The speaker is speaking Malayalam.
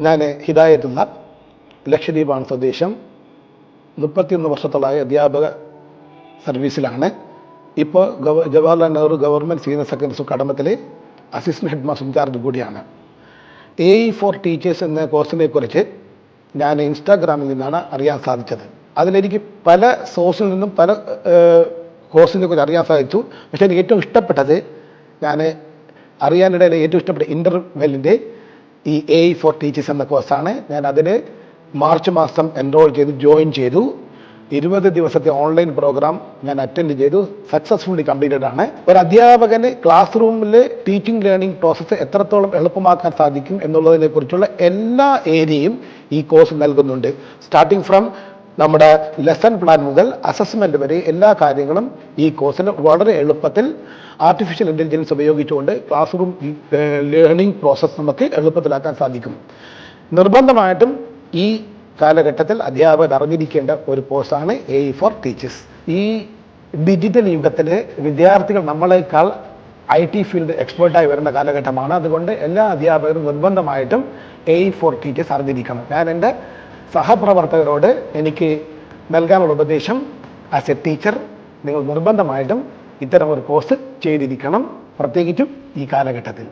ഞാൻ ഹിദായത്തുള്ള ലക്ഷദ്വീപാണ് സ്വദേശം. 31 വർഷത്തോളായ അധ്യാപക സർവീസിലാണ്. ഇപ്പോൾ Jawaharlal Nehru government senior secondary school കടമത്തിലെ അസിസ്റ്റന്റ് ഹെഡ് മാസ്റ്റർ ഇൻചാർജ് കൂടിയാണ്. AI for ടീച്ചേഴ്സ് എന്ന കോഴ്സിനെ കുറിച്ച് ഞാൻ ഇൻസ്റ്റാഗ്രാമിൽ നിന്നാണ് അറിയാൻ സാധിച്ചത്. അതിലെനിക്ക് പല സോഴ്സിൽ നിന്നും പല കോഴ്സിനെ കുറിച്ച് അറിയാൻ സാധിച്ചു. പക്ഷേ എനിക്ക് ഏറ്റവും ഇഷ്ടപ്പെട്ടത്, ഞാൻ അറിയാനിടയിൽ ഏറ്റവും ഇഷ്ടപ്പെട്ട ഇൻ്റർവെല്ലിൻ്റെ ഈ AI for ടീച്ചേഴ്സ് എന്ന കോഴ്സാണ്. ഞാൻ അതിൽ മാർച്ച് മാസം എൻറോൾ ചെയ്ത് ജോയിൻ ചെയ്തു. 20 ദിവസത്തെ ഓൺലൈൻ പ്രോഗ്രാം ഞാൻ അറ്റൻഡ് ചെയ്തു. സക്സസ്ഫുള്ളി കംപ്ലീറ്റഡ് ആണ്. ഒരു അധ്യാപകന് ക്ലാസ് റൂമിൽ ടീച്ചിങ് ലേണിംഗ് പ്രോസസ്സ് എത്രത്തോളം എളുപ്പമാക്കാൻ സാധിക്കും എന്നുള്ളതിനെ കുറിച്ചുള്ള എല്ലാ ഏരിയയും ഈ കോഴ്സ് നൽകുന്നുണ്ട്. സ്റ്റാർട്ടിങ് ഫ്രം നമ്മുടെ ലെസൺ പ്ലാൻ മുതൽ അസസ്മെൻറ്റ് വരെ എല്ലാ കാര്യങ്ങളും ഈ കോഴ്സിൽ വളരെ എളുപ്പത്തിൽ ആർട്ടിഫിഷ്യൽ ഇൻ്റലിജൻസ് ഉപയോഗിച്ചുകൊണ്ട് ക്ലാസ് റൂം ലേണിംഗ് പ്രോസസ്സ് നമുക്ക് എളുപ്പത്തിലാക്കാൻ സാധിക്കും. നിർബന്ധമായിട്ടും ഈ കാലഘട്ടത്തിൽ അധ്യാപകർ അറിഞ്ഞിരിക്കേണ്ട ഒരു കോഴ്സാണ് AI for ടീച്ചേഴ്സ്. ഈ ഡിജിറ്റൽ യുഗത്തിൽ വിദ്യാർത്ഥികൾ നമ്മളെക്കാൾ IT ഫീൽഡ് എക്സ്പേർട്ടായി വരുന്ന കാലഘട്ടമാണ്. അതുകൊണ്ട് എല്ലാ അധ്യാപകരും നിർബന്ധമായിട്ടും AI for ടീച്ചേഴ്സ് അറിഞ്ഞിരിക്കണം. ഞാൻ എൻ്റെ സഹപ്രവർത്തകരോട് എനിക്ക് നൽകാനുള്ള ഉപദേശം, ആസ് എ ടീച്ചർ നിങ്ങൾ നിർബന്ധമായിട്ടും ഇത്തരം ഒരു കോഴ്സ് ചെയ്തിരിക്കണം, പ്രത്യേകിച്ചും ഈ കാലഘട്ടത്തിൽ.